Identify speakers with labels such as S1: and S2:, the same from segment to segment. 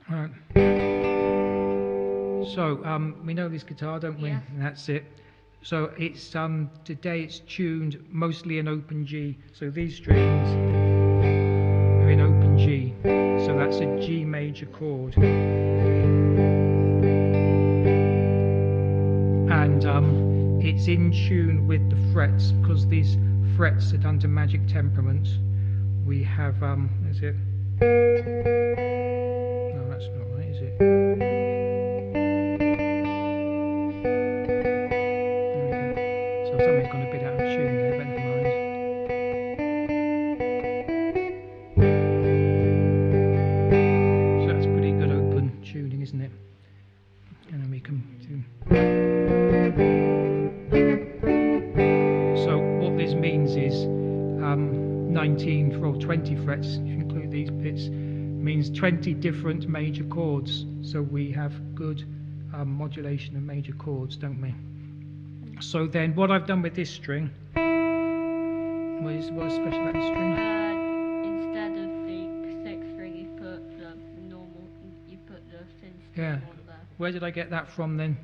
S1: Right. So we know this guitar, don't we?
S2: Yes.
S1: And that's it. So it's today it's tuned mostly in open G. So these strings are in open G. So that's a G major chord. And it's in tune with the frets, because these frets are done to magic temperaments. We have is it? No, that's not right, is it? So something's gone a bit out of tune there, but never mind. So that's pretty good open tuning, isn't it? And then we can do. So what this means is 19 or 20 frets, if you include these bits, means 20 different major chords. So we have good modulation of major chords, don't we? So then what I've done with this string, what's special about this string?
S2: Instead of the 6 string, you put the normal, you put the thin string
S1: Yeah.
S2: on there.
S1: Where did I get that from then?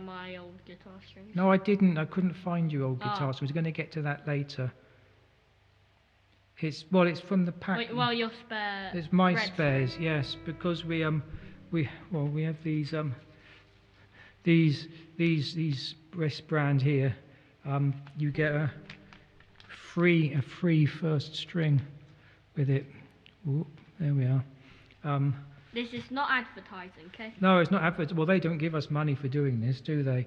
S2: My old guitar strings.
S1: No, I didn't. I couldn't find your old guitar,
S2: Oh.
S1: so we're going to get to that later. It's from the pack.
S2: Wait, well, your spare.
S1: It's my
S2: red
S1: spares,
S2: string.
S1: yes, because we have these breast brand here. You get a free first string with it. Whoop, there we are.
S2: This is not advertising, okay?
S1: No, it's not advert. Well, they don't give us money for doing this, do they?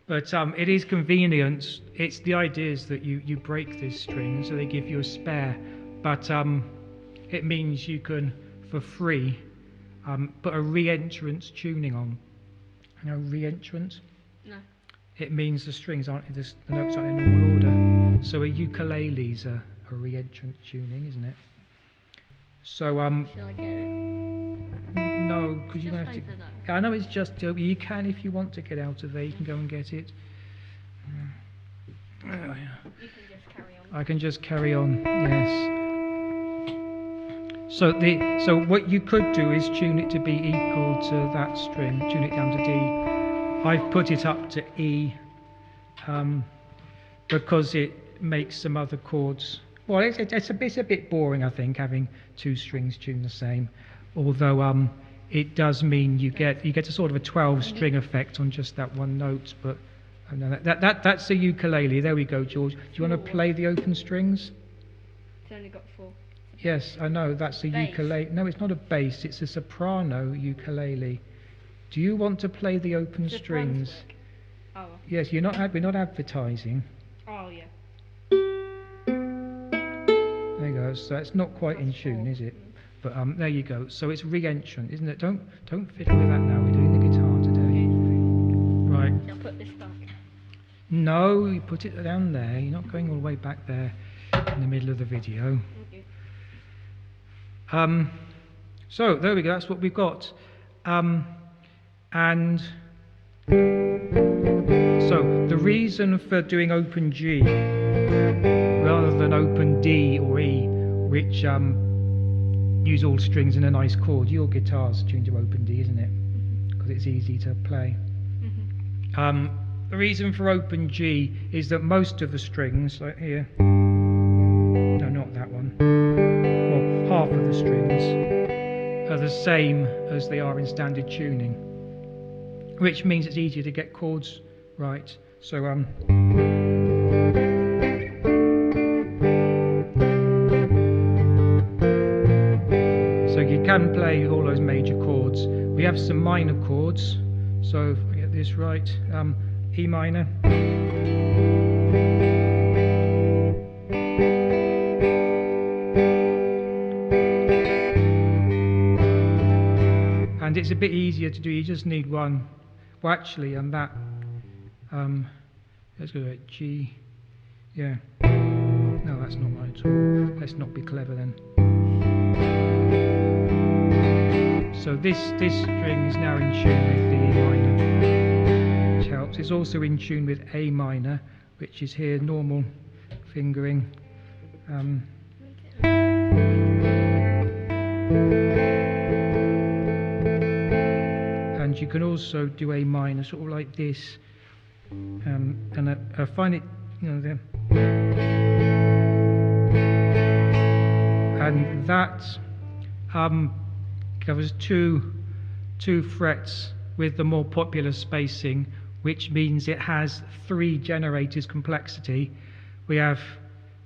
S1: But it is convenience. It's the idea is that you break this string, so they give you a spare. But it means you can, for free, put a re-entrant tuning on. You know, re-entrant?
S2: No.
S1: It means the strings aren't, the notes aren't in normal order. So a ukulele's a re-entrant tuning, isn't it? So
S2: Should I get it?
S1: no, because you're
S2: Just
S1: gonna have to.
S2: over there.
S1: I know it's just you can if you want to get out of there. You can go and get it. Oh, yeah.
S2: You can just carry on.
S1: I can just carry on. Yes. So what you could do is tune it to be equal to that string. Tune it down to D. I've put it up to E because it makes some other chords. Well, it's a bit boring, I think, having two strings tuned the same. Although it does mean you get a sort of a 12-string effect on just that one note. But no, that's a ukulele. There we go, George. Do you want to play the open strings?
S2: It's only got 4.
S1: Yes, I know. That's a
S2: Bass.
S1: ukulele. No, it's not a bass. It's a soprano ukulele. Do you want to play the open
S2: Is it
S1: strings?
S2: Brunswick? Oh.
S1: Yes, we're not advertising.
S2: Oh, yeah.
S1: There you go. So it's not quite in tune, is it? But there you go. So it's re-entrant, isn't it? Don't fiddle with that now. We're doing the guitar today. Right.
S2: I'll put this back.
S1: No, you put it down there. You're not going all the way back there in the middle of the video.
S2: Okay.
S1: So there we go. That's what we've got. And so the reason for doing open G rather than open D or E, which use all strings in a nice chord. Your guitar's tuned to open D, isn't it? Because it's easy to play. The reason for open G is that most of the strings, like here, no, not that one, well, half of the strings are the same as they are in standard tuning, which means it's easier to get chords right. So so you can play all those major chords. We have some minor chords. So if I get this right, E minor, and it's a bit easier to do. You just need one. Well, actually, on that, let's go to G. Yeah. No, that's not right at all. Let's not be clever then. So this string is now in tune with the E minor, which helps. It's also in tune with A minor, which is here normal fingering. you can also do A minor, sort of like this. And I find it, you know, there. And that covers two frets with the more popular spacing, which means it has 3 generators complexity. We have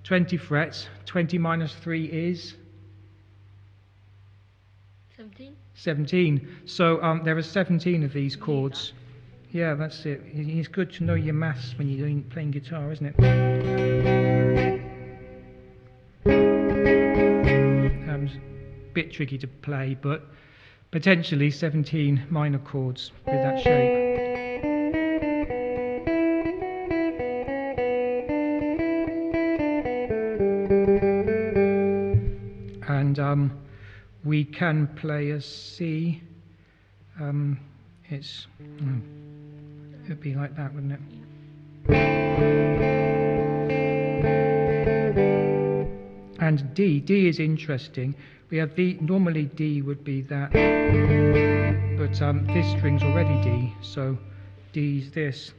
S1: 20 frets. 20 minus 3 is
S2: 17.
S1: 17. So there are 17 of these chords. Yeah, that's it. It's good to know your maths when you're playing guitar, isn't it? A bit tricky to play, but potentially 17 minor chords with that shape. And we can play a C. It'd be like that, wouldn't it? And D. D is interesting. We have D. Normally D would be that, but this string's already D, so D's this.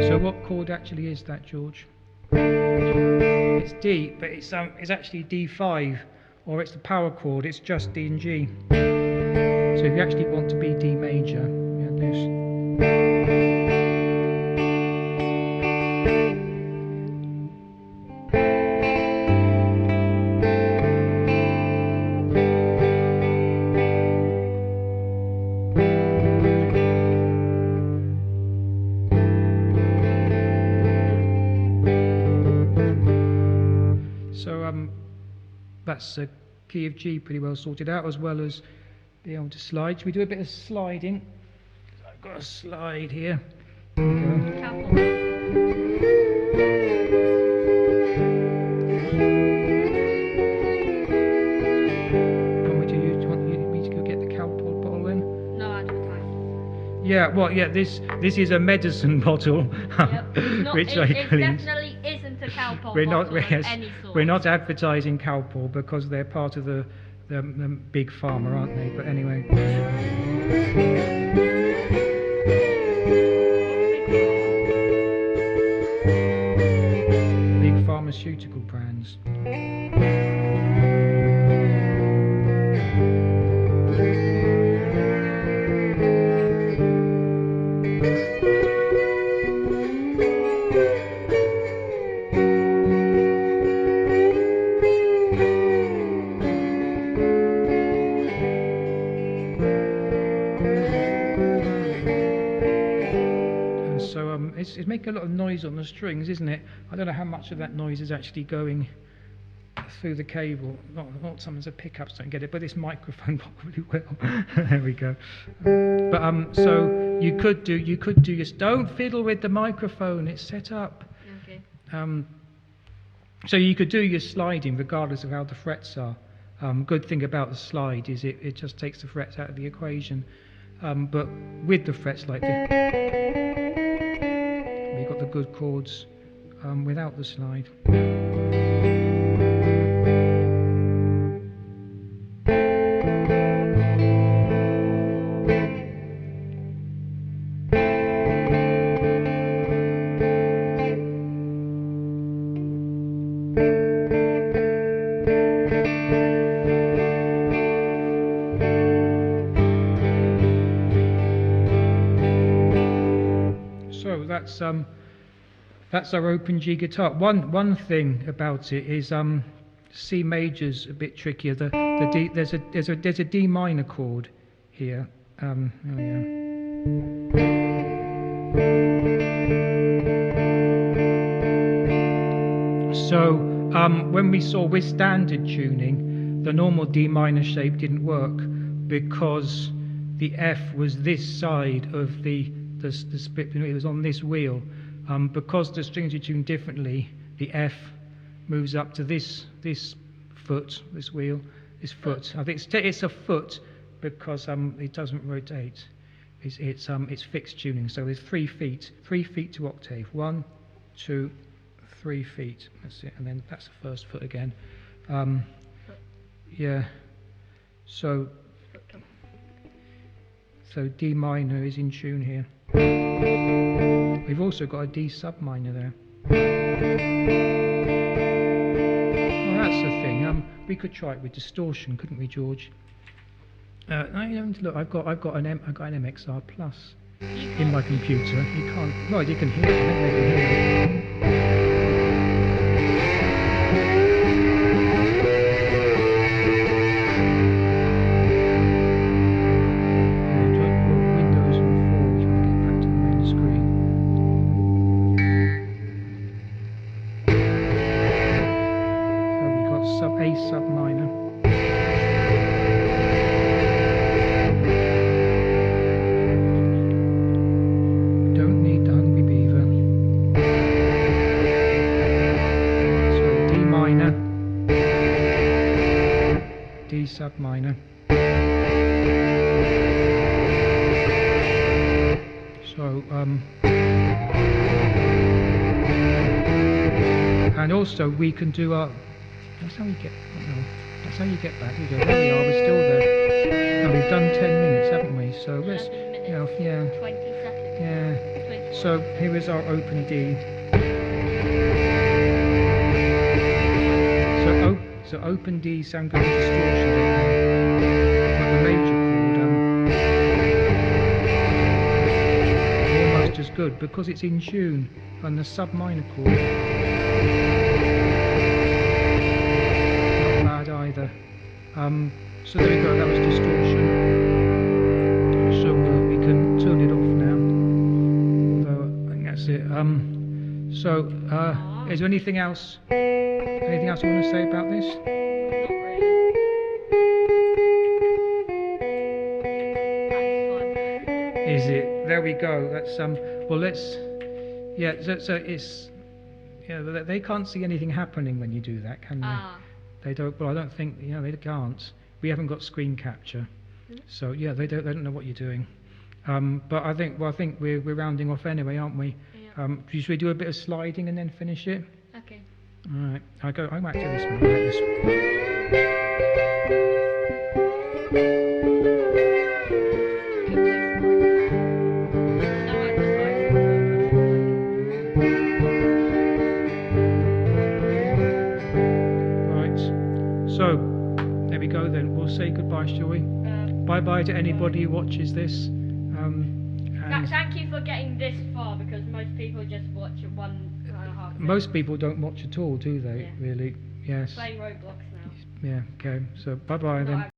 S1: So what chord actually is that, George? It's D, but it's actually D5, or it's the power chord. It's just D and G. So if you actually want to be D major, you have this. So that's a key of G pretty well sorted out, as well as be able to slide. Should we do a bit of sliding? I've got a slide here. There we go. Do you want me to go get the Calpol bottle then?
S2: No advertising.
S1: Yeah, well, yeah, this is a medicine bottle,
S2: Yep.
S1: which
S2: It
S1: I cleaned.
S2: definitely isn't a Calpol
S1: We're not,
S2: bottle of
S1: yes,
S2: any sort.
S1: we're not advertising Calpol because they're part of the big pharma, aren't they? But anyway. Big pharmaceutical brands. It's making a lot of noise on the strings, isn't it? I don't know how much of that noise is actually going through the cable. Not some of the pickups don't get it, but this microphone probably will. There we go. But so you could do your. Don't fiddle with the microphone. It's set up.
S2: Okay.
S1: So you could do your sliding regardless of how the frets are. Good thing about the slide is it just takes the frets out of the equation. But with the frets like this, you've got the good chords without the slide. So that's our open G guitar. One thing about it is C major's a bit trickier. The D, there's a D minor chord here. Oh yeah. So when we saw with standard tuning, the normal D minor shape didn't work because the F was this side of the split. It was on this wheel. Because the strings are tuned differently, the F moves up to this foot, this wheel, this foot. I think it's a foot because it doesn't rotate. It's fixed tuning. So there's 3 feet to octave. 1, 2, 3 feet. That's it. And then that's the first foot again. Yeah. So D minor is in tune here. We've also got a D sub minor there. Well, that's the thing. We could try it with distortion, couldn't we, George? Look, I've got an MXR Plus in my computer. You can't. Well, you can hear it. I think they can hear it. A sub minor. Don't need the Hungry Beaver. So D minor, D sub minor. So and also we can do our. That's how you get. Oh no, that's how you get back. There we go. There we are. We're still there. Now we've done 10 minutes, haven't we? So let's. Yeah.
S2: 20 seconds.
S1: Yeah.
S2: 20
S1: So here is our open D. So open D sound good with distortion, don't they? But the major chord almost as good because it's in tune, and the sub minor chord. Either. So there we go, that was distortion. So we can turn it off now. Although I think that's it. Is there anything else? Anything else you want to say about this?
S2: Not really. That's fun.
S1: Is it? There we go. That's well, let's. Yeah. So it's. Yeah. They can't see anything happening when you do that, can they? They don't. Well, I don't think. Yeah, they can't. We haven't got screen capture, so yeah, they don't know what you're doing. But I think. Well, I think we're rounding off anyway, aren't we?
S2: Yeah.
S1: Should we do a bit of sliding and then finish it?
S2: Okay.
S1: All right. I might do this one. I like this one. So, there we go then. We'll say goodbye, shall we? Bye-bye to anybody who watches this.
S2: Thank you for getting this far, because most people just watch 1.5 minutes.
S1: Most people don't watch at all, do they?
S2: Yeah.
S1: Really? Yes.
S2: Playing Roblox now.
S1: Yeah, okay. So, bye-bye then.